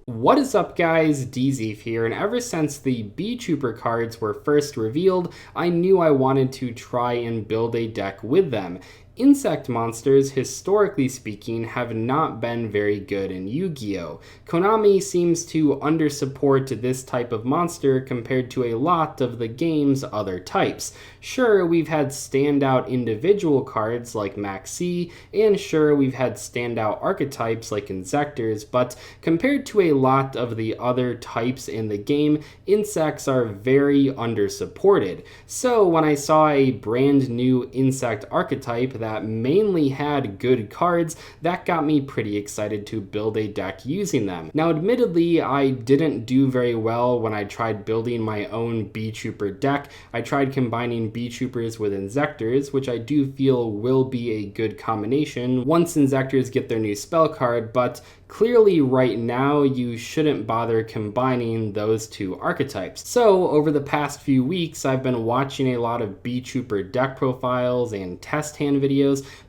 What is up guys, Dzeeff here, and ever since the Beetrooper cards were first revealed, I knew I wanted to try and build a deck with them. Insect monsters, historically speaking, have not been very good in Yu-Gi-Oh! Konami seems to undersupport this type of monster compared to a lot of the game's other types. Sure, we've had standout individual cards like Maxi, and sure, we've had standout archetypes like Inzectors, but compared to a lot of the other types in the game, insects are very undersupported. So when I saw a brand new insect archetype that mainly had good cards, that got me pretty excited to build a deck using them. Now admittedly, I didn't do very well when I tried building my own Beetrooper deck. I tried combining Beetroopers with Inzectors, which I do feel will be a good combination once Inzectors get their new spell card, but clearly right now you shouldn't bother combining those two archetypes. So over the past few weeks, I've been watching a lot of Beetrooper deck profiles and test hand videos.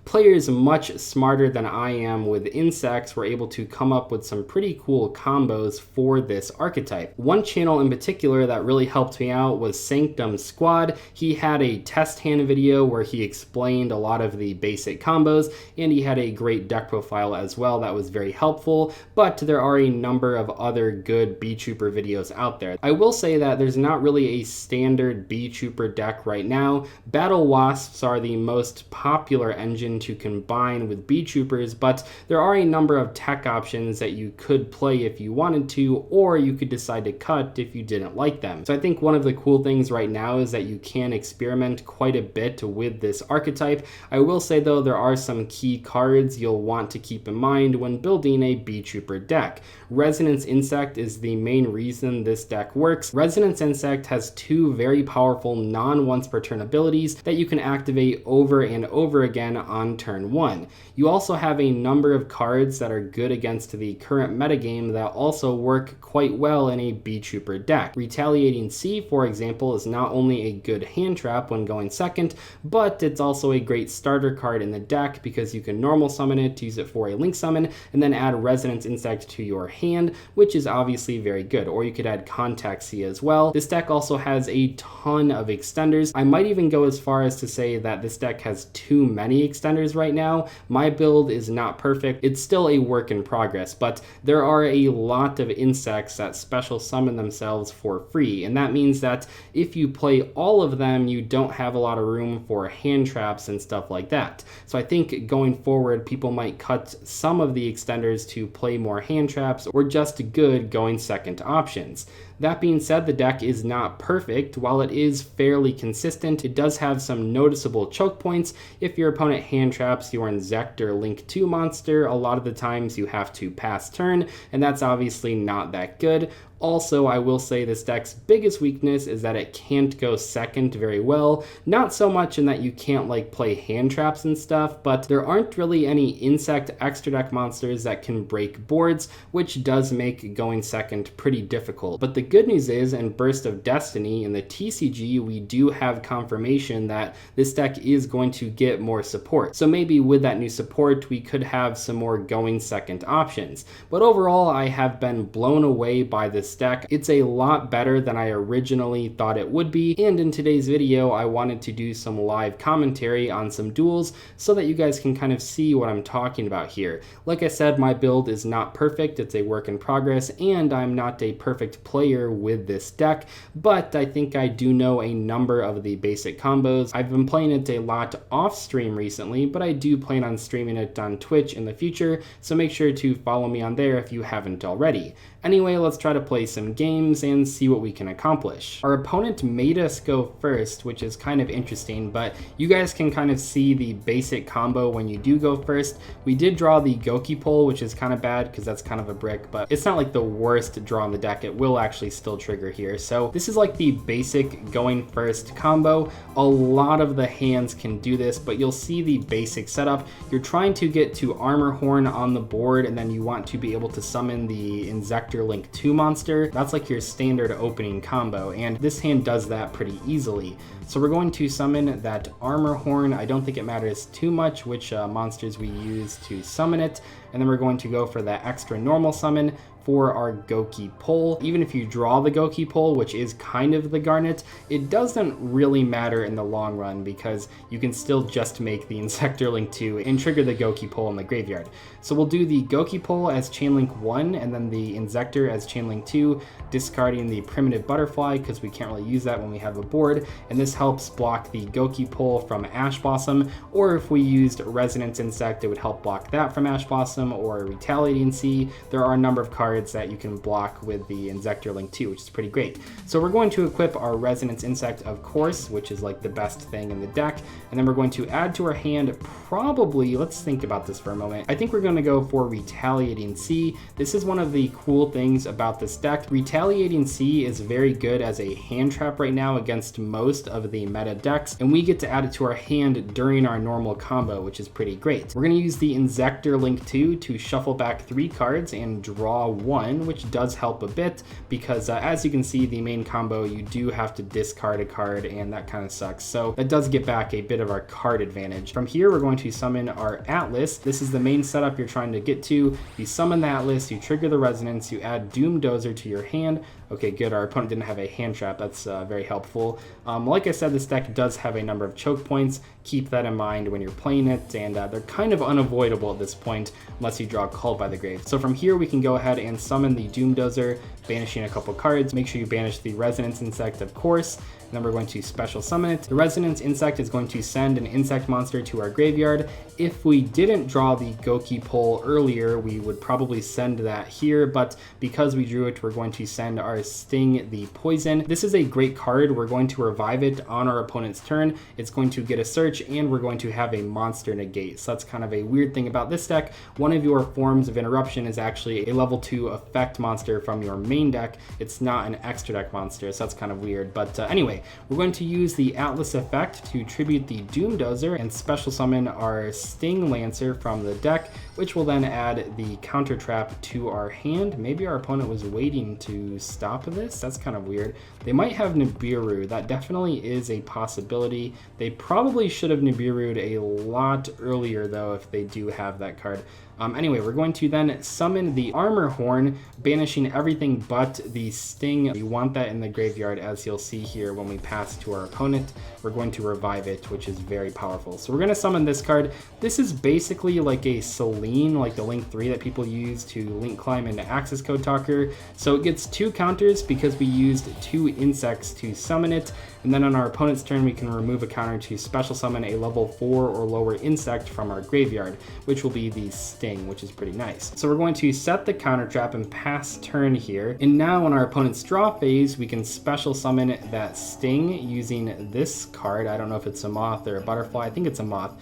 Players much smarter than I am with insects were able to come up with some pretty cool combos for this archetype. One channel in particular that really helped me out was Sanctum Squad. He had a test hand video where he explained a lot of the basic combos, and he had a great deck profile as well that was very helpful, but there are a number of other good Beetrooper videos out there. I will say that there's not really a standard Beetrooper deck right now. Battle Wasps are the most popular engine to combine with Beetroopers, but there are a number of tech options that you could play if you wanted to, or you could decide to cut if you didn't like them. So I think one of the cool things right now is that you can experiment quite a bit with this archetype. I will say though, there are some key cards you'll want to keep in mind when building a Beetrooper deck. Resonance Insect is the main reason this deck works. Resonance Insect has two very powerful non-once per turn abilities that you can activate over and over again on turn 1. You also have a number of cards that are good against the current metagame that also work quite well in a Beetrooper deck. Retaliating Sea, for example, is not only a good hand trap when going second, but it's also a great starter card in the deck because you can normal summon it to use it for a link summon and then add Resonance Insect to your hand, which is obviously very good. Or you could add Contact Sea as well. This deck also has a ton of extenders. I might even go as far as to say that this deck has too many extenders right now. My build is not perfect. It's still a work in progress, but there are a lot of insects that special summon themselves for free, and that means that if you play all of them, you don't have a lot of room for hand traps and stuff like that. So I think going forward, people might cut some of the extenders to play more hand traps or just good going second options. That being said, the deck is not perfect. While it is fairly consistent, it does have some noticeable choke points. If your opponent hand traps your Inzect or Link 2 monster, a lot of the times you have to pass turn, and that's obviously not that good. Also, I will say this deck's biggest weakness is that it can't go second very well. Not so much in that you can't like play hand traps and stuff, but there aren't really any insect extra deck monsters that can break boards, which does make going second pretty difficult. But the good news is, in Burst of Destiny in the TCG, we do have confirmation that this deck is going to get more support. So maybe with that new support, we could have some more going second options. But overall, I have been blown away by this deck. It's a lot better than I originally thought it would be, and in today's video I wanted to do some live commentary on some duels so that you guys can kind of see what I'm talking about here. Like I said, my build is not perfect, it's a work in progress, and I'm not a perfect player with this deck, but I think I do know a number of the basic combos. I've been playing it a lot off stream recently, but I do plan on streaming it on Twitch in the future, so make sure to follow me on there if you haven't already. Anyway, let's try to play some games and see what we can accomplish. Our opponent made us go first, which is kind of interesting, but you guys can kind of see the basic combo when you do go first. We did draw the Goki pole, which is kind of bad because that's kind of a brick, but it's not like the worst draw in the deck. It will actually still trigger here. So this is like the basic going first combo. A lot of the hands can do this, but you'll see the basic setup. You're trying to get to Armor Horn on the board, and then you want to be able to summon the Inzector Link 2 monster. That's like your standard opening combo, and this hand does that pretty easily. So we're going to summon that Armor Horn. I don't think it matters too much which monsters we use to summon it. and then we're going to go for that extra normal summon for our Goki Pole. Even if you draw the Goki Pole, which is kind of the Garnet, it doesn't really matter in the long run because you can still just make the Insector 2 and trigger the Goki Pole in the graveyard. So we'll do the Goki Pole as Chainlink 1 and then the Insector as Chainlink 2, discarding the Primitive Butterfly because we can't really use that when we have a board, and this helps block the Goki Pole from Ash Blossom, or if we used Resonance Insect, it would help block that from Ash Blossom, or Retaliating Sea. There are a number of cards that you can block with the Insector 2, which is pretty great. So we're going to equip our Resonance Insect, of course, which is like the best thing in the deck, and then we're going to add to our hand probably, let's think about this for a moment, I think we're going to go for Retaliating Sea. This is one of the cool things about this deck. Retaliating Sea is very good as a hand trap right now against most of the meta decks, and we get to add it to our hand during our normal combo, which is pretty great. We're going to use the Insector 2 to shuffle back 3 cards and draw 1, which does help a bit because as you can see, the main combo, you do have to discard a card, and that kind of sucks. So that does get back a bit of our card advantage. From here, we're going to summon our Atlas. This is the main setup you're trying to get to. You summon the Atlas, you trigger the Resonance, you add Doom Dozer to your hand. Okay, good. Our opponent didn't have a hand trap. That's very helpful. Like I said, this deck does have a number of choke points. Keep that in mind when you're playing it, and they're kind of unavoidable at this point unless you draw Called by the Grave. So from here, we can go ahead and summon the Doom Dozer, banishing a couple cards. Make sure you banish the Resonance Insect, of course, and then we're going to special summon it. The Resonance Insect is going to send an insect monster to our graveyard. If we didn't draw the Goki Pole earlier, we would probably send that here, but because we drew it, we're going to send our Sting the Poison. This is a great card. We're going to revive it on our opponent's turn. It's going to get a search, and we're going to have a monster negate. So that's kind of a weird thing about this deck. One of your forms of interruption is actually a level 2 effect monster from your main deck. It's not an extra deck monster, so that's kind of weird. But anyway, we're going to use the Atlas effect to tribute the Doom Dozer and special summon our Sting Lancer from the deck, which will then add the counter trap to our hand. Maybe our opponent was waiting to stop this. That's kind of weird. They might have Nibiru. That definitely is a possibility. They probably should have Nibiru'd a lot earlier though if they do have that card. Anyway, we're going to then summon the Armor Horn, banishing everything but the Sting. We want that in the graveyard, as you'll see here when we pass to our opponent. We're going to revive it, which is very powerful. So we're going to summon this card. This is basically like a Selene, like the Link 3 that people use to link climb into Access Code Talker. So it gets 2 counters because we used 2 insects to summon it. And then on our opponent's turn, we can remove a counter to special summon a level 4 or lower insect from our graveyard, which will be the Sting, which is pretty nice. So we're going to set the counter trap and pass turn here. And now on our opponent's draw phase, we can special summon that Sting using this card. I don't know if it's a moth or a butterfly. I think it's a moth.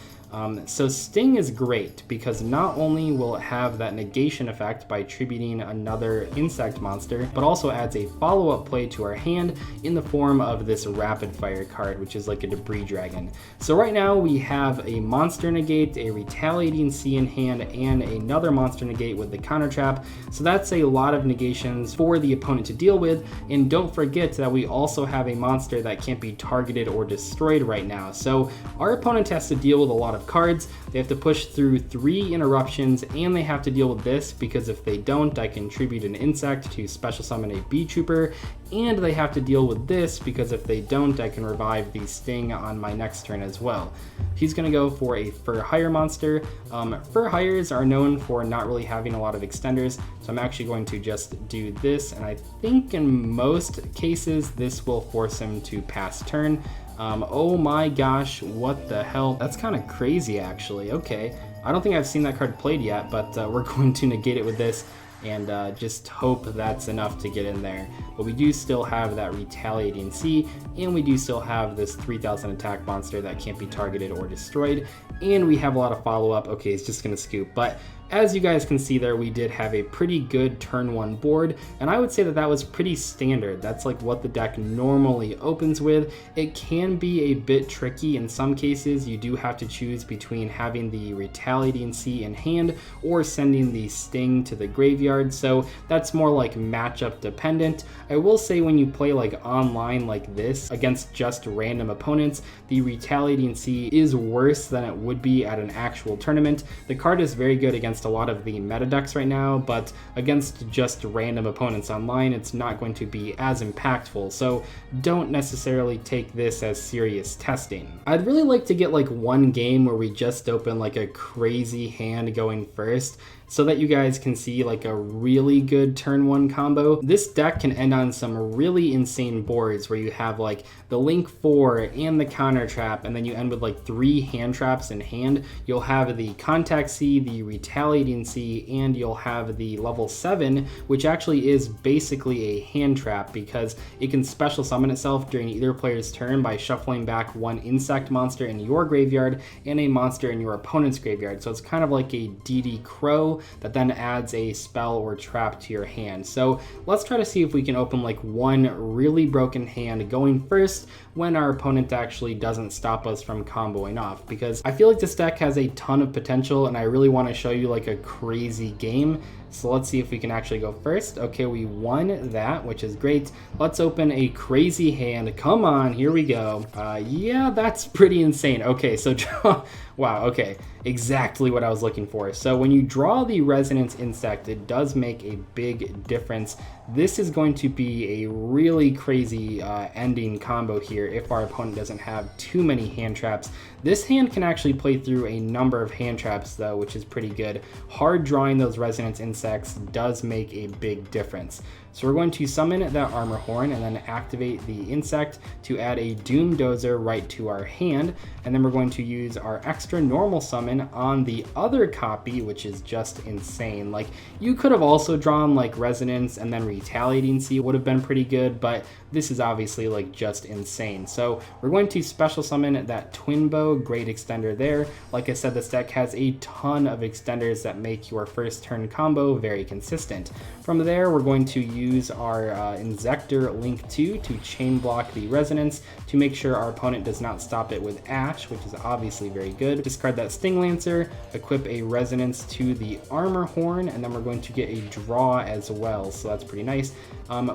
So Sting is great because not only will it have that negation effect by tributing another insect monster, but also adds a follow-up play to our hand in the form of this rapid fire card, which is like a debris dragon. So right now we have a monster negate, a retaliating sea in hand, and another monster negate with the counter trap. So that's a lot of negations for the opponent to deal with. And don't forget that we also have a monster that can't be targeted or destroyed right now. So our opponent has to deal with a lot of cards. They have to push through 3 interruptions, and they have to deal with this because if they don't, I can tribute an insect to special summon a Beetrooper, and they have to deal with this because if they don't, I can revive the Sting on my next turn as well. He's going to go for a Fur Hire monster. Fur Hires are known for not really having a lot of extenders, so I'm actually going to just do this, and I think in most cases this will force him to pass turn. Oh my gosh, what the hell? That's kind of crazy actually. Okay, I don't think I've seen that card played yet, but we're going to negate it with this and just hope that's enough to get in there. But we do still have that retaliating sea, and we do still have this 3000 attack monster that can't be targeted or destroyed, and we have a lot of follow-up. Okay, he's just gonna scoop, but as you guys can see there, we did have a pretty good turn 1 board, and I would say that that was pretty standard. That's like what the deck normally opens with. It can be a bit tricky in some cases. You do have to choose between having the retaliating sea in hand or sending the Sting to the graveyard, so that's more like matchup dependent. I will say when you play like online like this against just random opponents, the retaliating sea is worse than it would be at an actual tournament. The card is very good against against a lot of the meta decks right now, but against just random opponents online, it's not going to be as impactful, so don't necessarily take this as serious testing. I'd really like to get like one game where we just open like a crazy hand going first, so that you guys can see like a really good turn one combo. This deck can end on some really insane boards where you have like the Link 4 and the counter trap, and then you end with like 3 hand traps in hand. You'll have the Contact C, the Retaliating C, and you'll have the level 7, which actually is basically a hand trap because it can special summon itself during either player's turn by shuffling back one insect monster in your graveyard and a monster in your opponent's graveyard. So it's kind of like a DD Crow that then adds a spell or trap to your hand. So let's try to see if we can open like one really broken hand going first when our opponent actually doesn't stop us from comboing off, because I feel like this deck has a ton of potential and I really want to show you like a crazy game. So let's see if we can actually go first. Okay, we won that, which is great. Let's open a crazy hand. Come on, here we go. Yeah, that's pretty insane. Okay, so draw. Wow, okay, exactly what I was looking for. So when you draw the Resonance Insect, it does make a big difference. This is going to be a really crazy ending combo here if our opponent doesn't have too many hand traps. This hand can actually play through a number of hand traps though, which is pretty good. Hard drawing those Resonance Insects does make a big difference. So we're going to summon that Armor Horn and then activate the insect to add a Doom Dozer right to our hand. And then we're going to use our extra normal summon on the other copy, which is just insane. Like, you could have also drawn like Resonance and then Retaliating C would have been pretty good, but this is obviously like just insane. So we're going to special summon that Twin Bow, great extender there. Like I said, this deck has a ton of extenders that make your first turn combo very consistent. From there, we're going to use our Inzektor Link 2 to chain block the Resonance to make sure our opponent does not stop it with Ash, which is obviously very good. Discard that Sting Lancer, equip a Resonance to the Armor Horn, and then we're going to get a draw as well, so that's pretty nice.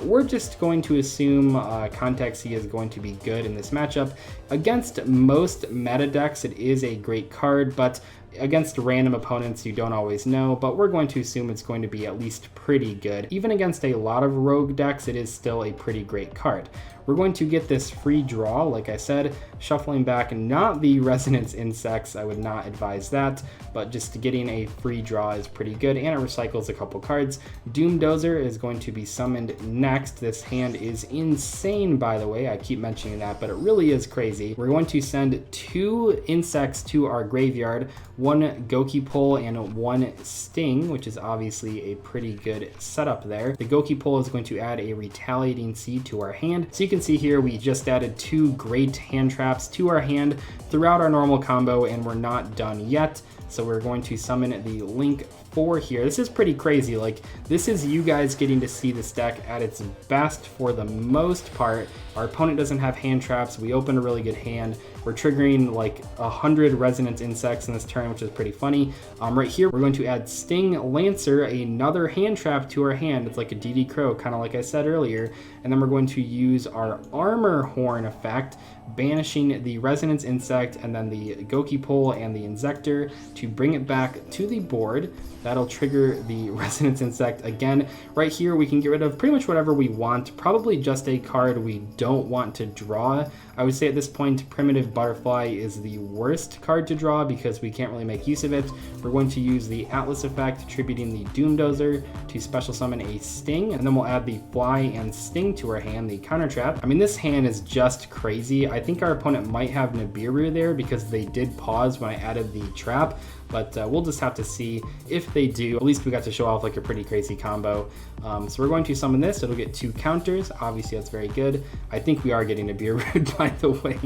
We're just going to assume Contact C is going to be good in this matchup. Against most meta decks, it is a great card, but against random opponents, you don't always know, but we're going to assume it's going to be at least pretty good. Even against a lot of rogue decks, it is still a pretty great card. We're going to get this free draw, like I said, shuffling back not the Resonance Insects, I would not advise that, but just getting a free draw is pretty good, and it recycles a couple cards. Doom Dozer is going to be summoned next. This hand is insane, by the way, I keep mentioning that, but it really is crazy. We're going to send 2 insects to our graveyard, 1 Goki Pole and 1 Sting, which is obviously a pretty good setup there. The Goki Pole is going to add a Retaliating C to our hand. So you can see here we just added 2 great hand traps to our hand throughout our normal combo, and we're not done yet. So we're going to summon the Link 4 here. This is pretty crazy. Like, this is you guys getting to see this deck at its best for the most part. Our opponent doesn't have hand traps. We open a really good hand. We're triggering like 100 Resonance Insects in this turn, which is pretty funny. Right here, we're going to add Sting Lancer, another hand trap to our hand. It's like a DD Crow, kind of like I said earlier. And then we're going to use our Armor Horn effect, banishing the Resonance Insect and then the Goki Pole and the Inzektor to bring it back to the board. That'll trigger the Resonance Insect again. Right here, we can get rid of pretty much whatever we want, probably just a card we don't want to draw. I would say at this point, Primitive Butterfly is the worst card to draw because we can't really make use of it. We're going to use the Atlas effect, attributing the Doom Dozer to special summon a Sting, and then we'll add the Fly and Sting to our hand, the counter trap. I mean, this hand is just crazy. I think our opponent might have Nibiru there because they did pause when I added the trap, but we'll just have to see if they do. At least we got to show off like a pretty crazy combo. So we're going to summon this. It'll get 2 counters. Obviously, that's very good. I think we are getting Nibiru, by the way.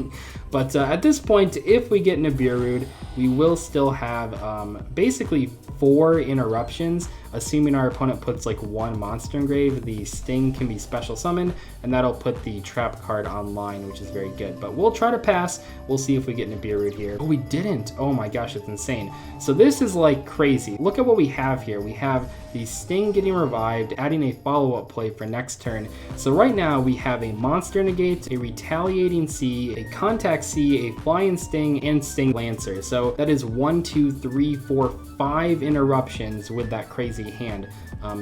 But at this point, if we get Nibiru, we will still have basically 4 interruptions, assuming our opponent puts like 1 monster in grave. The Sting can be special summoned, and that'll put the trap card online, which is very good. But we'll try to pass. We'll see if we get Nibiru here. Oh, we didn't. Oh my gosh, it's insane. So this is like crazy. Look at what we have here. We have the Sting getting revived, adding a follow-up play for next turn. So right now we have a Monster Negate, a Retaliating C, a Contact C, a Flying Sting, and Sting Lancer. So that is 1, 2, 3, 4, 5 interruptions with that crazy hand.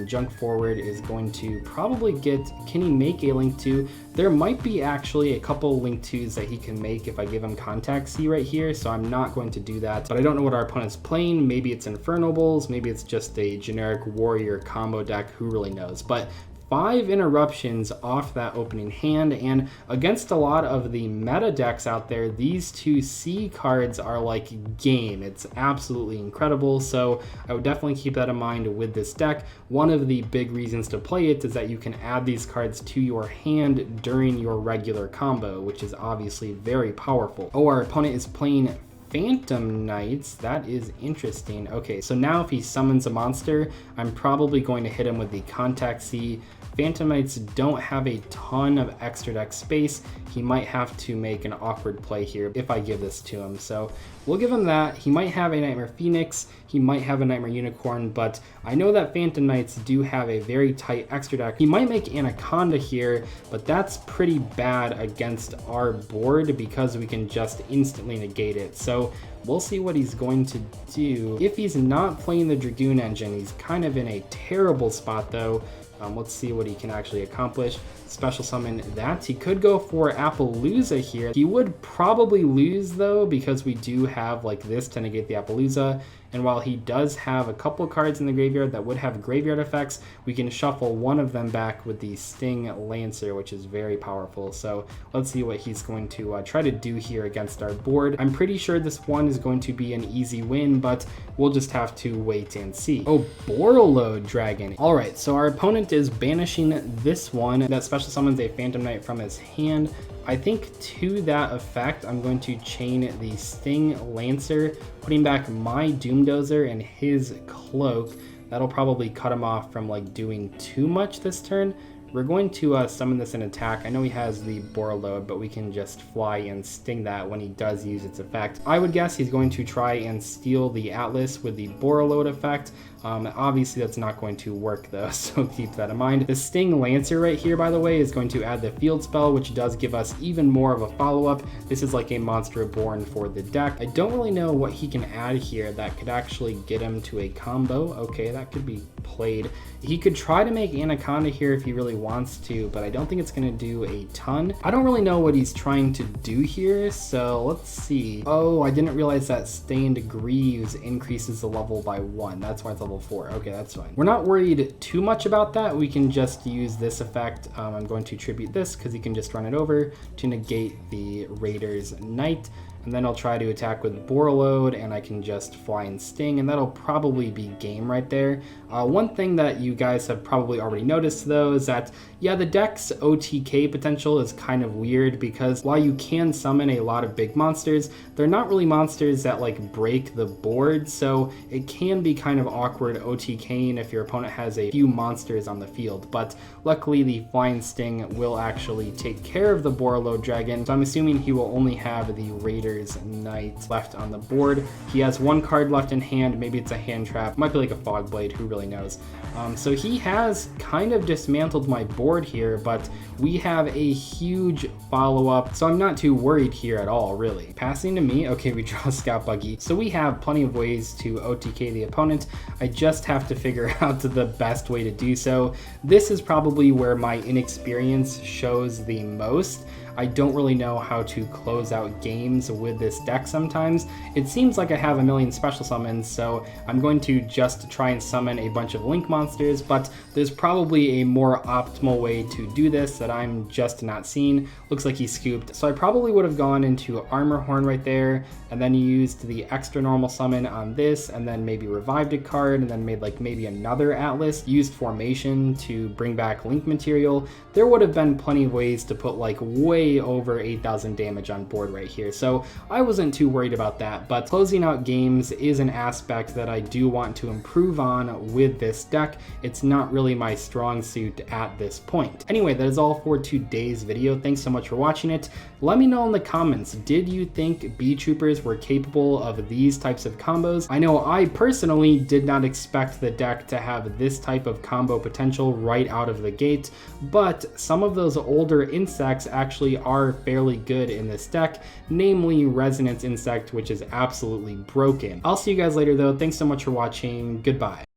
Junk Forward is going to probably get, can he make a Link 2? There might be actually a couple Link 2s that he can make if I give him Contact C right here, so I'm not going to do that. But I don't know what our opponent's playing. Maybe it's Infernables, maybe it's just a generic Warrior combo deck, who really knows. But 5 interruptions off that opening hand, and against a lot of the meta decks out there, these 2 C cards are like game. It's absolutely incredible, so I would definitely keep that in mind with this deck. One of the big reasons to play it is that you can add these cards to your hand during your regular combo, which is obviously very powerful. Oh, our opponent is playing Phantom Knights. That is interesting. Okay, so now if he summons a monster, I'm probably going to hit him with the Contact C. Phantom Knights don't have a ton of extra deck space. He might have to make an awkward play here if I give this to him. So we'll give him that. He might have a Nightmare Phoenix. He might have a Nightmare Unicorn, but I know that Phantom Knights do have a very tight extra deck. He might make Anaconda here, but that's pretty bad against our board because we can just instantly negate it. So we'll see what he's going to do. If he's not playing the Dragoon engine, he's kind of in a terrible spot though. Let's see what he can actually accomplish. Special summon that. He could go for Appaloosa here. He would probably lose though, because we do have like this to negate the Appaloosa. And while he does have a couple cards in the graveyard that would have graveyard effects, we can shuffle one of them back with the Sting Lancer, which is very powerful. So let's see what he's going to try to do here against our board. I'm pretty sure this one is going to be an easy win, but we'll just have to wait and see. Oh, Borreload Dragon. All right, so our opponent is banishing this one. That special summons a Phantom Knight from his hand. I think to that effect, I'm going to chain the Sting Lancer, putting back my Doomdozer and his Cloak. That'll probably cut him off from like doing too much this turn. We're going to summon this in attack. I know he has the Borreload, but we can just fly and sting that when he does use its effect. I would guess he's going to try and steal the Atlas with the Borreload effect. Obviously that's not going to work though, so keep that in mind. The Sting Lancer right here, by the way, is going to add the field spell, which does give us even more of a follow-up. This is like a monster born for the deck. I don't really know what he can add here that could actually get him to a combo. Okay, that could be played. He could try to make Anaconda here if he really wants to, but I don't think it's going to do a ton. I don't really know what he's trying to do here, so let's see. Oh, I didn't realize that Stained Greaves increases the level by 1. That's why it's level 4. Okay, that's fine. We're not worried too much about that. We can just use this effect. I'm going to tribute this because he can just run it over to negate the Raider's Knight. And then I'll try to attack with Borreload, and I can just fly and sting, and that'll probably be game right there. One thing that you guys have probably already noticed though is that, yeah, the deck's OTK potential is kind of weird because while you can summon a lot of big monsters, they're not really monsters that like break the board, so it can be kind of awkward OTKing if your opponent has a few monsters on the field. But luckily the Flying Sting will actually take care of the Borreload Dragon, so I'm assuming he will only have the Raider's Knight left on the board. He has one card left in hand. Maybe it's a hand trap, might be like a Fog Blade, who really knows. So he has kind of dismantled my board here, but we have a huge follow-up, so I'm not too worried here at all, really. Passing to me. Okay, we draw Scout Buggy. So we have plenty of ways to OTK the opponent. I just have to figure out the best way to do so. This is probably where my inexperience shows the most. I don't really know how to close out games with this deck sometimes. It seems like I have a million special summons, so I'm going to just try and summon a bunch of Link monsters, but there's probably a more optimal way to do this that I'm just not seeing. Looks like he scooped. So I probably would have gone into Armor Horn right there, and then used the extra normal summon on this, and then maybe revived a card, and then made like maybe another Atlas, used Formation to bring back Link material. There would have been plenty of ways to put like way way over 8,000 damage on board right here, so I wasn't too worried about that. But closing out games is an aspect that I do want to improve on with this deck. It's not really my strong suit at this point. Anyway, that is all for today's video. Thanks so much for watching it. Let me know in the comments, did you think Beetroopers were capable of these types of combos? I know I personally did not expect the deck to have this type of combo potential right out of the gate, but some of those older insects actually are fairly good in this deck, namely Resonance Insect, which is absolutely broken. I'll see you guys later though. Thanks so much for watching. Goodbye.